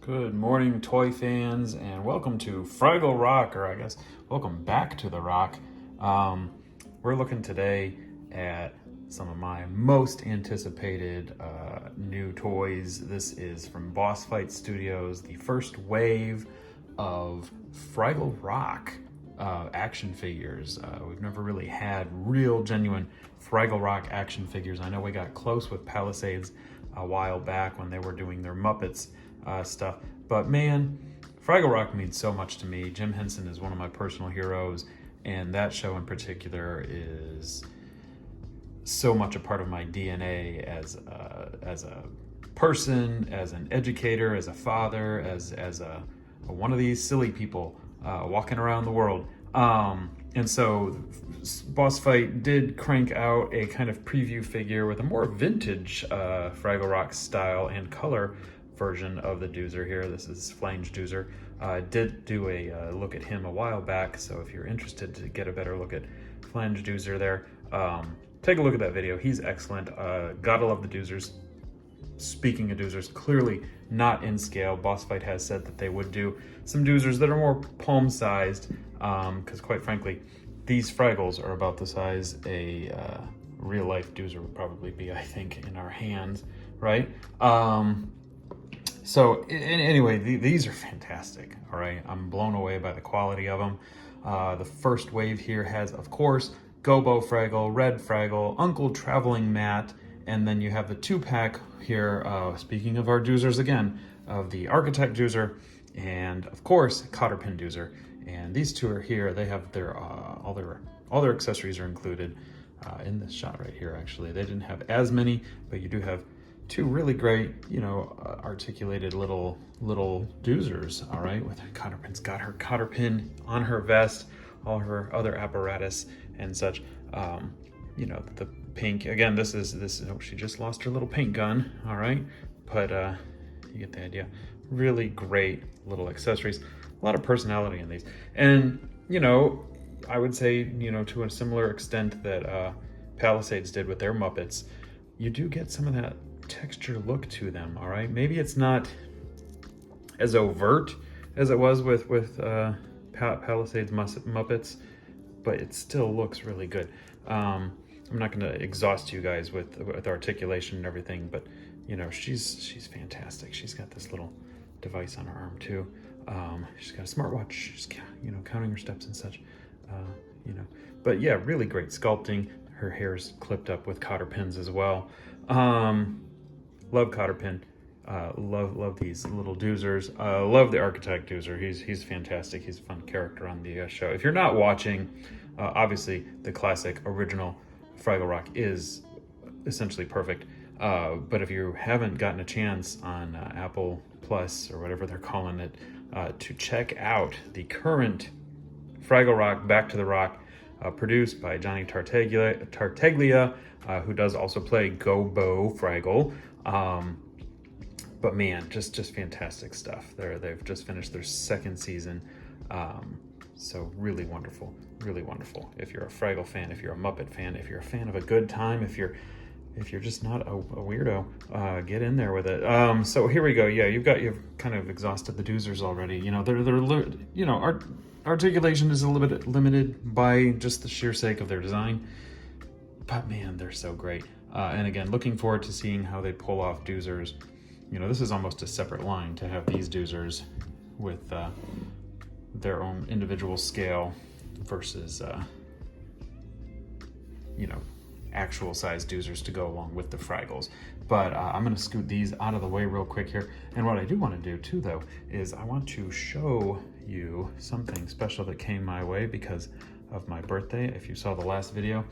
Good morning, toy fans, and welcome to Fraggle Rock, or I guess welcome back to the Rock. We're looking today at some of my most anticipated new toys. This is from Boss Fight Studios, the first wave of Fraggle Rock action figures. We've never really had real, genuine Fraggle Rock action figures. I know we got close with Palisades a while back when they were doing their Muppets stuff. But man, Fraggle Rock means so much to me. Jim Henson is one of my personal heroes, and that show in particular is so much a part of my DNA as a person, as an educator, as a father, as a one of these silly people walking around the world. And so Boss Fight did crank out a kind of preview figure with a more vintage Fraggle Rock style and color version of the Doozer here. This is Flange Doozer. I did do a look at him a while back, so if you're interested to get a better look at Flange Doozer there, take a look at that video. He's excellent. Gotta love the Doozers. Speaking of Doozers, clearly not in scale. Boss Fight has said that they would do some Doozers that are more palm-sized, because quite frankly, these Fraggles are about the size a real-life Doozer would probably be, I think, in our hands, right? So anyway, these are fantastic, all right? I'm blown away by the quality of them. The first wave here has, of course, Gobo Fraggle, Red Fraggle, Uncle Traveling Matt, and then you have the two-pack here, speaking of our Doozers again, of the Architect Doozer, and of course, Cotterpin Doozer. And these two are here. They have their all their accessories are included in this shot right here, actually. They didn't have as many, but you do have two really great, articulated little Doozers, all right? With Cotterpin's got her Cotterpin on her vest, all her other apparatus and such. The pink, again, this, she just lost her little paint gun, all right? But you get the idea. Really great little accessories. A lot of personality in these. And, I would say, to a similar extent that Palisades did with their Muppets, you do get some of that texture look to them, all right? Maybe it's not as overt as it was with Palisades Muppets, but it still looks really good. I'm not going to exhaust you guys with articulation and everything, but she's fantastic. She's got this little device on her arm too. She's got a smartwatch. She's counting her steps and such. But yeah, really great sculpting. Her hair's clipped up with cotter pins as well. Love Cotterpin. Love these little Doozers. Love the Architect Doozer. He's fantastic. He's a fun character on the show. If you're not watching, obviously the classic original Fraggle Rock is essentially perfect. But if you haven't gotten a chance on Apple Plus or whatever they're calling it, to check out the current Fraggle Rock Back to the Rock, produced by Johnny Tartaglia, who does also play Gobo Fraggle. But man, just fantastic stuff. They've just finished their second season. So really wonderful, really wonderful. If you're a Fraggle fan, if you're a Muppet fan, if you're a fan of a good time, if you're just not a weirdo, get in there with it. So here we go. Yeah, you've kind of exhausted the Doozers already. They're articulation is a little bit limited by just the sheer sake of their design. But man, they're so great. And again, looking forward to seeing how they pull off Doozers. This is almost a separate line to have these Doozers with their own individual scale versus, actual size Doozers to go along with the Fraggles. But I'm going to scoot these out of the way real quick here. And what I do want to do too, though, is I want to show you something special that came my way because of my birthday. If you saw the last video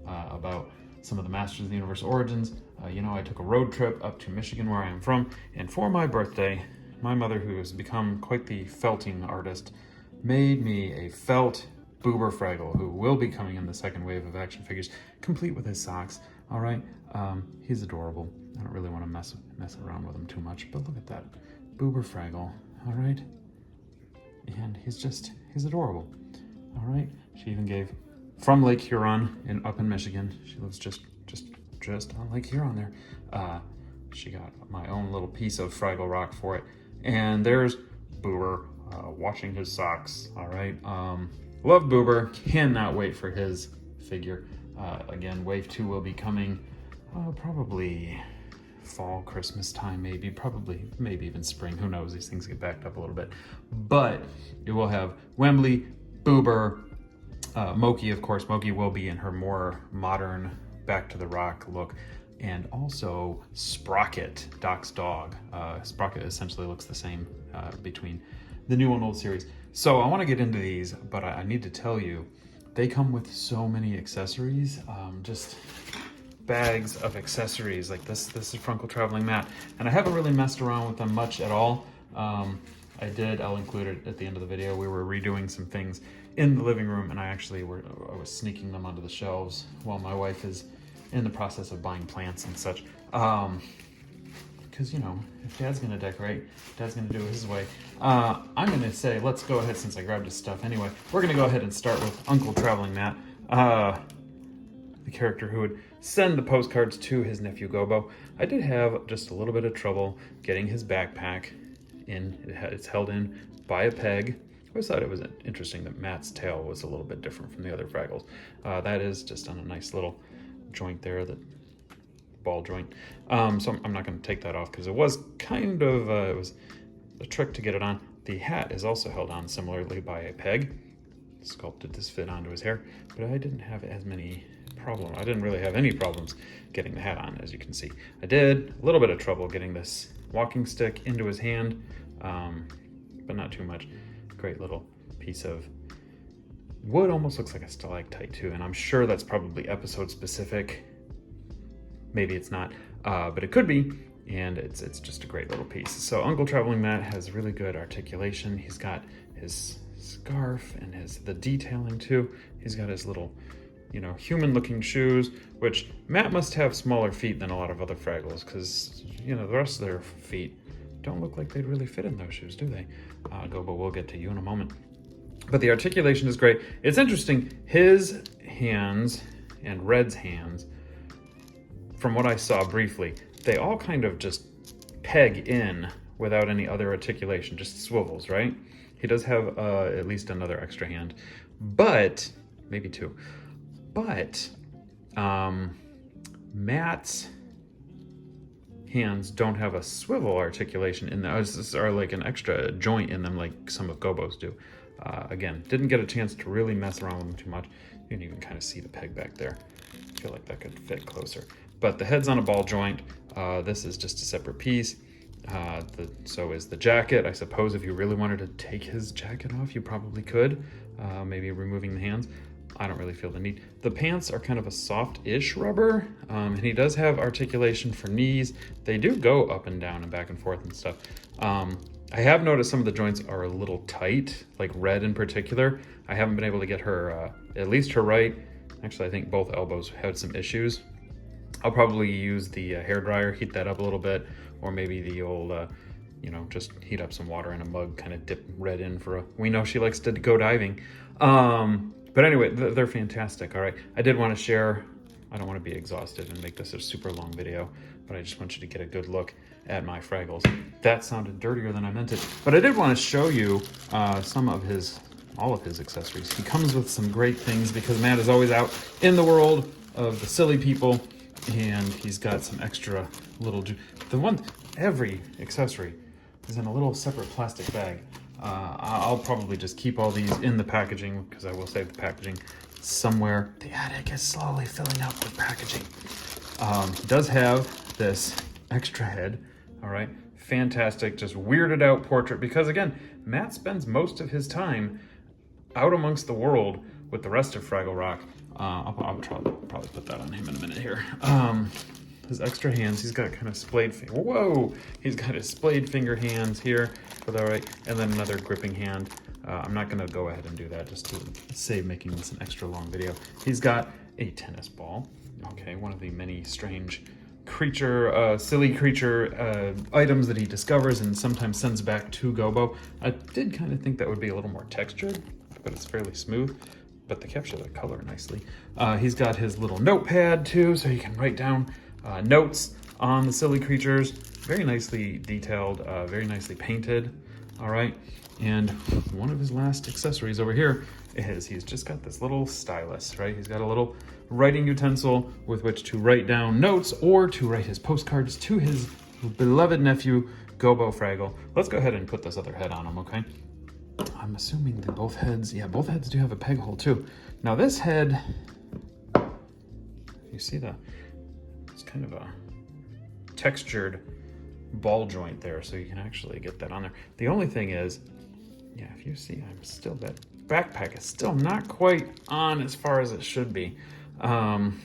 about some of the Masters of the Universe origins, I took a road trip up to Michigan where I am from, and for my birthday, my mother, who has become quite the felting artist, made me a felt Boober Fraggle, who will be coming in the second wave of action figures, complete with his socks. All right, he's adorable. I don't really want to mess around with him too much, but look at that, Boober Fraggle. All right, and he's adorable. All right, she even gave from Lake Huron up in Michigan. She lives just on Lake Huron there. She got my own little piece of Fraggle Rock for it. And there's Boober washing his socks. All right. Love Boober. Cannot wait for his figure. Again, Wave 2 will be coming probably fall, Christmas time, maybe even spring. Who knows? These things get backed up a little bit. But it will have Wembley, Boober, Moki, of course. Moki will be in her more modern Back to the Rock look. And also Sprocket, Doc's dog. Sprocket essentially looks the same between the new and old series. So I want to get into these, but I need to tell you, they come with so many accessories, just bags of accessories. Like this is Fraggle traveling mat, and I haven't really messed around with them much at all. I'll include it at the end of the video. We were redoing some things in the living room, and I was sneaking them onto the shelves while my wife is in the process of buying plants and such. Because, you know, if Dad's gonna decorate, Dad's gonna do it his way. I'm gonna say, let's go ahead, since I grabbed his stuff anyway, we're gonna go ahead and start with Uncle Traveling Matt, the character who would send the postcards to his nephew Gobo. I did have just a little bit of trouble getting his backpack in. It's held in by a peg. I always thought it was interesting that Matt's tail was a little bit different from the other Fraggles. That is just on a nice little joint there, that ball joint. So I'm not going to take that off because it was kind of it was a trick to get it on. The hat is also held on similarly by a peg. Sculpted this fit onto his hair, but I didn't have as many problems. I didn't really have any problems getting the hat on, as you can see. I did a little bit of trouble getting this walking stick into his hand, but not too much. Great little piece of wood, almost looks like a stalactite too, and I'm sure that's probably episode specific. Maybe it's not, but it could be, and it's just a great little piece. So Uncle Traveling Matt has really good articulation. He's got his scarf and the detailing too. He's got his little, you know, human-looking shoes, which Matt must have smaller feet than a lot of other Fraggles, because, you know, the rest of their feet don't look like they'd really fit in those shoes, do they? Gobo, we'll get to you in a moment. But the articulation is great. It's interesting, his hands and Red's hands, from what I saw briefly, they all kind of just peg in without any other articulation, just swivels, right? He does have at least another extra hand, but maybe two. But Matt's hands don't have a swivel articulation in them, or like an extra joint in them like some of Gobo's do. Again, didn't get a chance to really mess around with them too much. You can even kind of see the peg back there. I feel like that could fit closer. But the head's on a ball joint. This is just a separate piece. So is the jacket. I suppose if you really wanted to take his jacket off, you probably could. Maybe removing the hands. I don't really feel the need. The pants are kind of a soft-ish rubber, and he does have articulation for knees. They do go up and down and back and forth and stuff. I have noticed some of the joints are a little tight, like Red in particular. I haven't been able to get her, at least her right. Actually, I think both elbows had some issues. I'll probably use the hair dryer, heat that up a little bit, or maybe the old, you know, just heat up some water in a mug, kind of dip Red in for we know she likes to go diving. But anyway, they're fantastic, all right? I did want to share, I don't want to be exhaustive and make this a super long video, but I just want you to get a good look at my Fraggles. That sounded dirtier than I meant it, but I did want to show you all of his accessories. He comes with some great things because Matt is always out in the world of the silly people, and he's got some extra little, every accessory is in a little separate plastic bag. I'll probably just keep all these in the packaging because I will save the packaging somewhere. The attic is slowly filling up with packaging. He does have this extra head, all right? Fantastic, just weirded out portrait because again, Matt spends most of his time out amongst the world with the rest of Fraggle Rock. I'll probably put that on him in a minute here. His extra hands, he's got kind of splayed finger. Whoa! He's got his splayed finger hands here, but all right, and then another gripping hand. I'm not gonna go ahead and do that just to save making this an extra long video. He's got a tennis ball. Okay, one of the many strange silly creature items that he discovers and sometimes sends back to Gobo. I did kind of think that would be a little more textured, but it's fairly smooth. But they capture the color nicely. He's got his little notepad too, so he can write down notes. on the silly creatures. Very nicely detailed, very nicely painted. All right. And one of his last accessories over here is he's just got this little stylus, right? He's got a little writing utensil with which to write down notes or to write his postcards to his beloved nephew, Gobo Fraggle. Let's go ahead and put this other head on him, okay? I'm assuming that both heads do have a peg hole too. Now this head, you see it's kind of a textured ball joint there, so you can actually get that on there. The only thing is, yeah, if you see, that backpack is still not quite on as far as it should be. I'm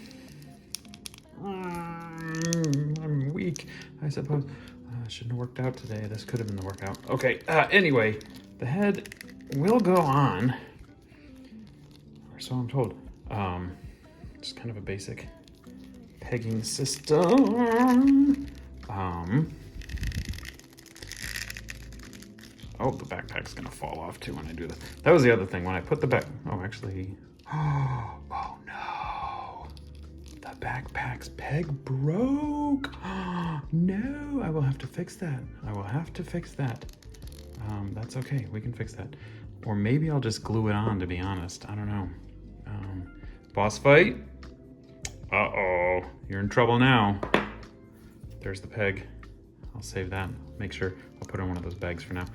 weak, I suppose. Shouldn't have worked out today. This could have been the workout. Okay, anyway, the head will go on, or so I'm told. Just kind of a basic pegging system. Oh, the backpack's gonna fall off too when I do this. That was the other thing. When I put the oh no. The backpack's peg broke. No, I will have to fix that. That's okay, we can fix that. Or maybe I'll just glue it on, to be honest. I don't know. Boss fight. Uh-oh, you're in trouble now. There's the peg. I'll save that. Make sure I'll put it in one of those bags for now.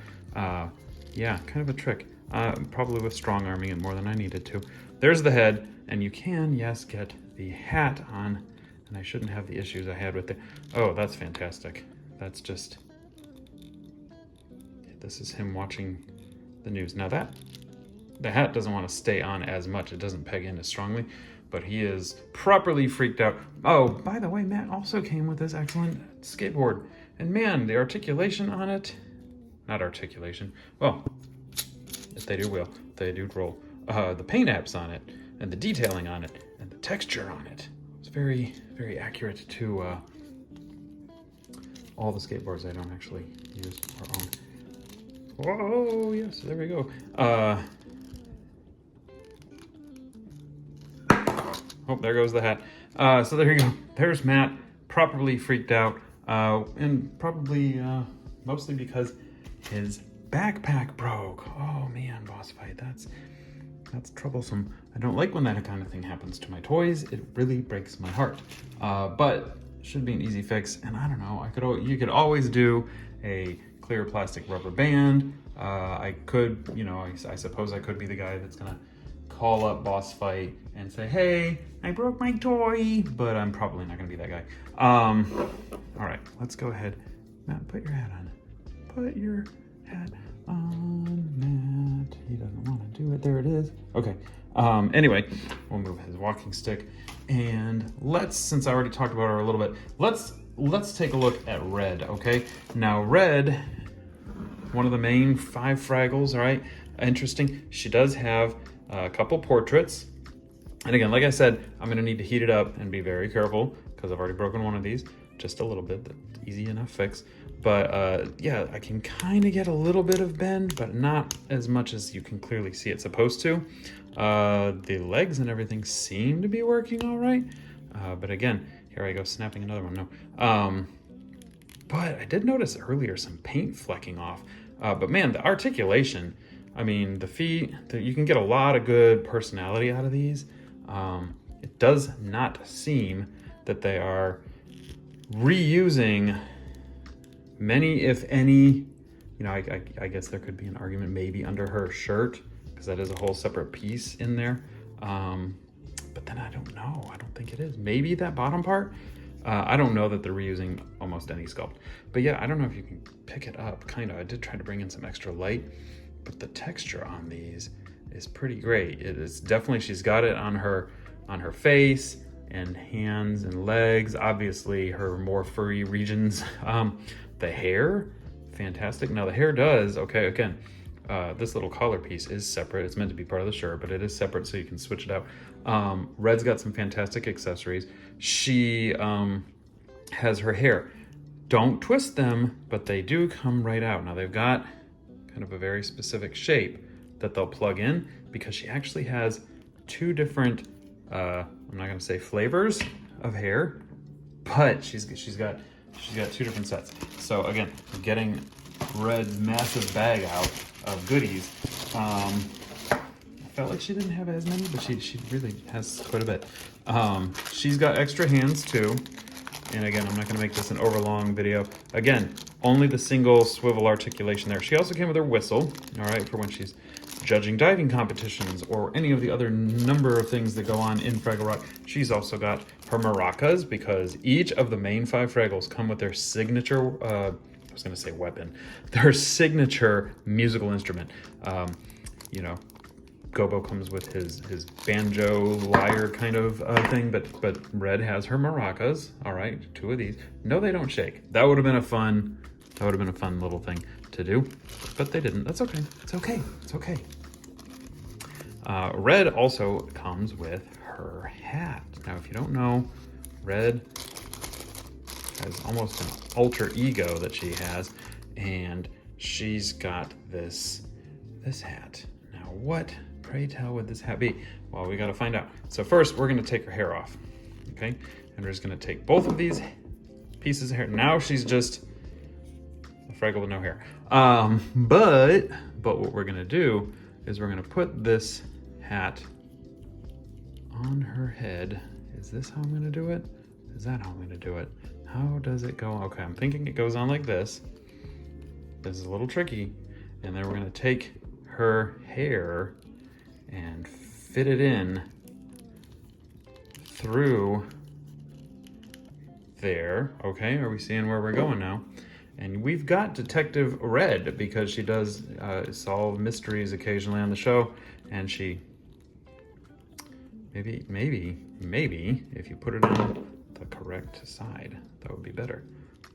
Yeah, kind of a trick. Probably with strong arming it more than I needed to. There's the head, and you can, yes, get the hat on, and I shouldn't have the issues I had with it. Oh, that's fantastic. That's just, this is him watching the news. Now the hat doesn't want to stay on as much. It doesn't peg in as strongly, but he is properly freaked out. Oh, by the way, Matt also came with this excellent skateboard. And man, the articulation on it, not articulation, well, if they do wheel, they do roll. The paint apps on it, and the detailing on it, and the texture on it. It's very, very accurate to all the skateboards I don't actually use or own. Whoa, yes, there we go. Oh, there goes the hat. So there you go. There's Matt, properly freaked out, and probably mostly because his backpack broke. Oh man, boss fight. That's troublesome. I don't like when that kind of thing happens to my toys. It really breaks my heart. But should be an easy fix. And I don't know. You could always do a clear plastic rubber band. I could, I suppose I could be the guy that's gonna call up Boss Fight and say, hey, I broke my toy, but I'm probably not gonna be that guy. All right, let's go ahead. Matt, put your hat on. Put your hat on, Matt. He doesn't want to do it. There it is. Okay. Anyway, we'll move his walking stick, and since I already talked about her a little bit, let's take a look at Red. Okay. Now Red, one of the main 5 Fraggles. All right. Interesting. She does have a couple portraits. And again, like I said, I'm gonna need to heat it up and be very careful because I've already broken one of these, just a little bit. That's easy enough fix. But yeah, I can kind of get a little bit of bend, but not as much as you can clearly see it's supposed to. The legs and everything seem to be working all right. But again, here I go snapping another one. No. But I did notice earlier some paint flecking off. But man, the articulation, I mean, the feet, you can get a lot of good personality out of these. It does not seem that they are reusing many, if any, I guess there could be an argument maybe under her shirt, because that is a whole separate piece in there. But then I don't know. I don't think it is. Maybe that bottom part. I don't know that they're reusing almost any sculpt. But yeah, I don't know if you can pick it up, kind of. I did try to bring in some extra light, but the texture on these is pretty great. It is definitely, she's got it on her face and hands and legs, obviously her more furry regions. The hair, fantastic. Now the hair does, okay, again, this little collar piece is separate. It's meant to be part of the shirt, but it is separate so you can switch it out. Red's got some fantastic accessories. She has her hair. Don't twist them, but they do come right out. Now they've got kind of a very specific shape that they'll plug in, because she actually has 2 different, I'm not gonna say flavors of hair, but she's got two different sets. So again, getting Red's massive bag out of goodies. I felt like she didn't have as many, but she really has quite a bit. She's got extra hands too. And again, I'm not gonna make this an overlong video. Again, only the single swivel articulation there. She also came with her whistle, all right, for when she's judging diving competitions or any of the other number of things that go on in Fraggle Rock. She's also got her maracas, because each of the main 5 Fraggles come with their signature, I was gonna say weapon, their signature musical instrument. You know, Gobo comes with his banjo lyre kind of thing, but Red has her maracas. All right, 2 of these. No, they don't shake. That would have been a fun little thing to do, but they didn't. That's okay. It's okay. It's okay. Red also comes with her hat. Now, if you don't know, Red has almost an alter ego that she has, and she's got this hat. Now, what, pray tell, would this hat be? Well, we got to find out. So first, we're going to take her hair off, okay? And we're just going to take both of these pieces of hair. Now she's just a Fraggle with no hair. But what we're going to do is we're going to put this hat on her head. Is this how I'm going to do it? Is that how I'm going to do it? How does it go? Okay, I'm thinking it goes on like this. This is a little tricky. And then we're going to take her hair and fit it in through there. Okay, are we seeing where we're going now? And we've got Detective Red, because she does solve mysteries occasionally on the show, and she maybe if you put it on the correct side, that would be better.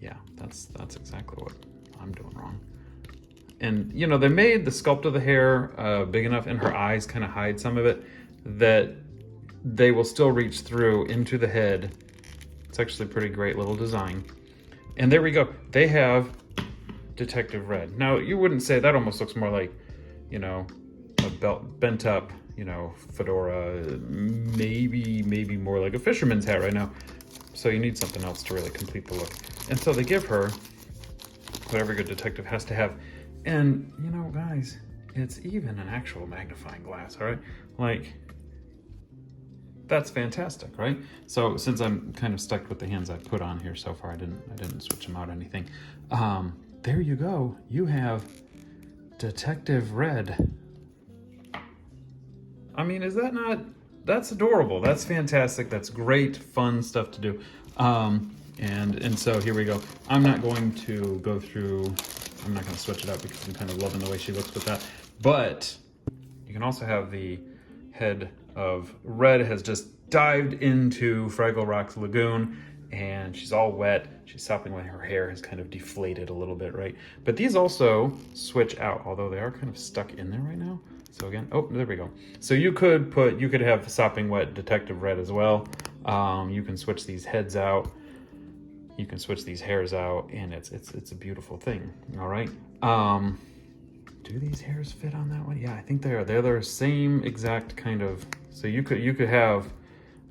Yeah, that's exactly what I'm doing wrong. And you know, they made the sculpt of the hair big enough, and her eyes kind of hide some of it, that they will still reach through into the head. It's actually a pretty great little design. And there we go. They have Detective Red. Now, you wouldn't say that, almost looks more like, you know, a bent up, you know, fedora, maybe more like a fisherman's hat right now. So you need something else to really complete the look. And so they give her what every good detective has to have. And, you know, guys, it's even an actual magnifying glass, all right? Like, that's fantastic, right? So since I'm kind of stuck with the hands I've put on here so far, I didn't switch them out or anything. There you go. You have Detective Red. I mean, is that not, that's adorable. That's fantastic. That's great, fun stuff to do. And so here we go. I'm not going to go through, I'm not going to switch it up because I'm kind of loving the way she looks with that. But you can also have the head of Red has just dived into Fraggle Rock's lagoon, and she's all wet. She's sopping wet. Her hair has kind of deflated a little bit, right? But these also switch out, although they are kind of stuck in there right now. So again, oh, there we go. So you could have sopping wet Detective Red as well. You can switch these heads out. You can switch these hairs out, and it's a beautiful thing. All right. Do these hairs fit on that one? Yeah, I think they are. They're the same exact kind of. So you could have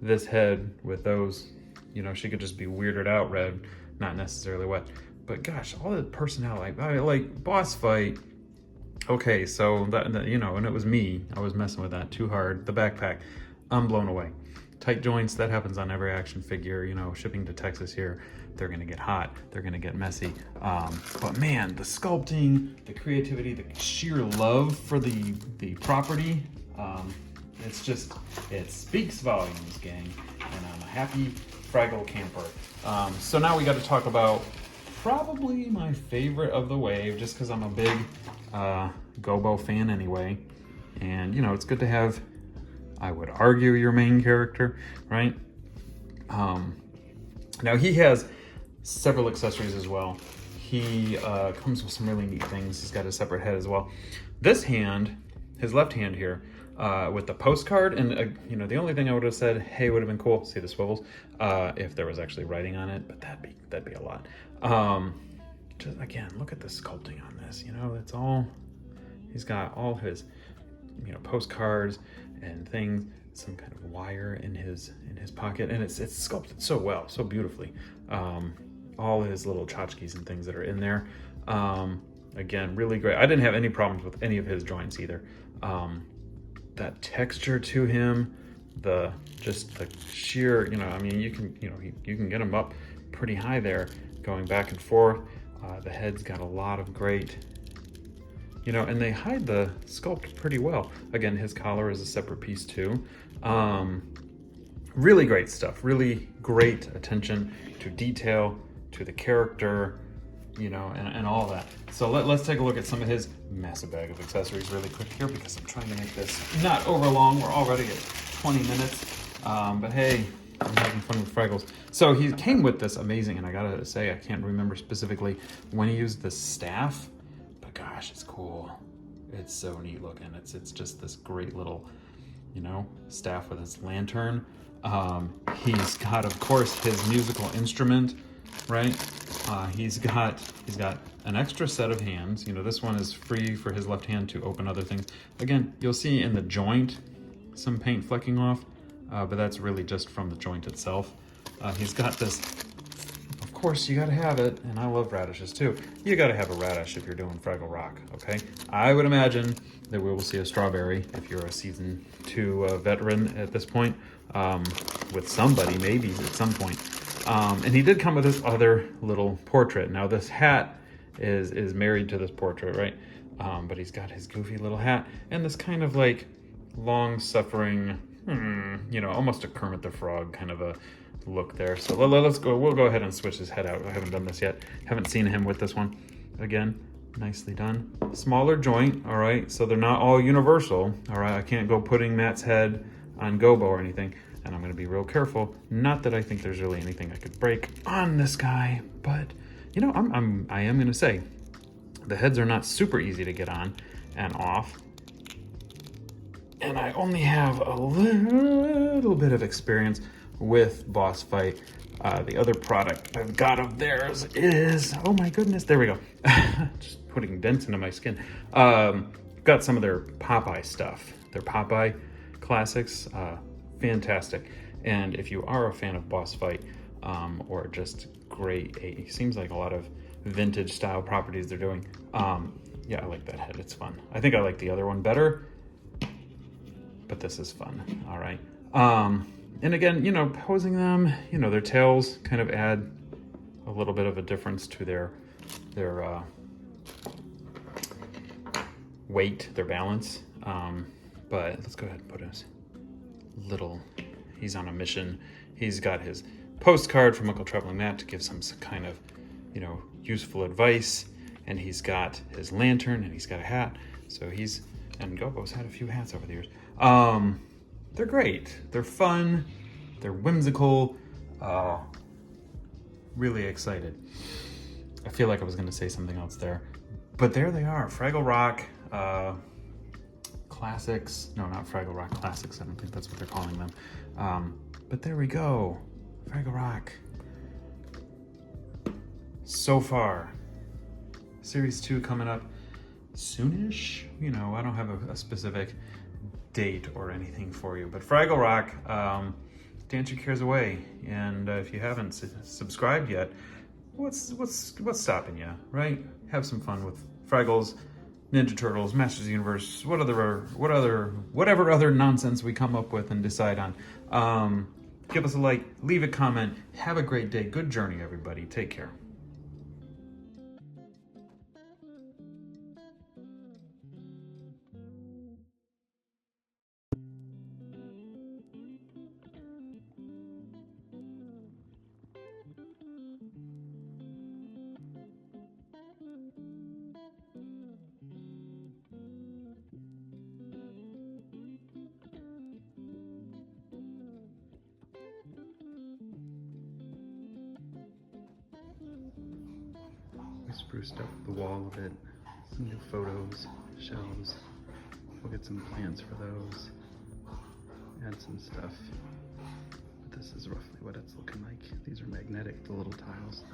this head with those. You know, she could just be weirded out red, not necessarily wet. But gosh, all the personality, like boss fight. Okay, so that you know, and it was me. I was messing with that too hard. The backpack, I'm blown away. Tight joints, that happens on every action figure. You know, shipping to Texas here, they're gonna get hot. They're gonna get messy. But man, the sculpting, the creativity, the sheer love for the property, it's just, it speaks volumes, gang. And I'm a happy Fraggle camper. So now we got to talk about probably my favorite of the wave, just because I'm a big Gobo fan anyway. And you know, it's good to have, I would argue, your main character, right? Now he has several accessories as well. He comes with some really neat things. He's got a separate head as well. This hand, his left hand here, with the postcard, and you know, the only thing I would have said, hey, would have been cool, see the swivels, if there was actually writing on it, but that'd be a lot. Just again, look at the sculpting on this. You know, it's all, he's got all his, you know, postcards and things. some kind of wire in his pocket, and it's sculpted so well, so beautifully. All his little tchotchkes and things that are in there. Again, really great. I didn't have any problems with any of his joints either. That texture to him, just the sheer, I mean, you can get him up pretty high there, going back and forth. The head's got a lot of great, and they hide the sculpt pretty well. Again, his collar is a separate piece too. Really great stuff. Really great attention to detail, to the character, and all that. So let's take a look at some of his massive bag of accessories really quick here, because I'm trying to make this not over long. We're already at 20 minutes. But hey, I'm having fun with Fraggles. So he came with this amazing, and I gotta say, I can't remember specifically when he used the staff, but gosh, it's cool. It's so neat looking. It's just this great little, staff with his lantern. He's got, of course, his musical instrument, right? He's got an extra set of hands. This one is free for his left hand to open other things. Again, you'll see in the joint some paint flecking off, but that's really just from the joint itself. He's got this, of course, you gotta have it, and I love radishes too. You gotta have a radish if you're doing Fraggle Rock, okay? I would imagine that we will see a strawberry if you're a season 2 veteran at this point, with somebody maybe at some point. And he did come with this other little portrait. Now this hat is married to this portrait, right? But he's got his goofy little hat and this kind of like long-suffering, almost a Kermit the Frog kind of a look there. So let's go. We'll go ahead and switch his head out. I haven't done this yet. Haven't seen him with this one. Again, nicely done. Smaller joint, all right? So they're not all universal, all right? I can't go putting Matt's head on Gobo or anything. And I'm gonna be real careful. Not that I think there's really anything I could break on this guy, but I am gonna say the heads are not super easy to get on and off. And I only have a little bit of experience with Boss Fight. The other product I've got of theirs is, oh my goodness, there we go. Just putting dents into my skin. Got some of their Popeye stuff. Their Popeye classics. Fantastic. And if you are a fan of Boss Fight, or just great, it seems like a lot of vintage style properties they're doing. Yeah, I like that head. It's fun. I think I like the other one better, but this is fun. All right. And again, posing them, their tails kind of add a little bit of a difference to their weight, their balance. But let's go ahead and put his he's on a mission. He's got his postcard from Uncle Traveling Matt to give some kind of, useful advice. And he's got his lantern and he's got a hat. So and Gobo's had a few hats over the years. They're great. They're fun. They're whimsical. Really excited. I feel like I was gonna say something else there, but there they are. Fraggle Rock Classics. No, not Fraggle Rock Classics. I don't think that's what they're calling them. But there we go. Fraggle Rock. So far. Series 2 coming up soonish. I don't have a specific date or anything for you, but Fraggle Rock, dance your cares away. And if you haven't subscribed yet, what's stopping you, right? Have some fun with Fraggles, Ninja Turtles, Masters of the Universe, whatever other nonsense we come up with and decide on. Give us a like, leave a comment. Have a great day. Good journey, everybody. Take care. We spruced up the wall a bit. Some new photos, shelves. We'll get some plans for those. Add some stuff. But this is roughly what it's looking like. These are magnetic, the little tiles.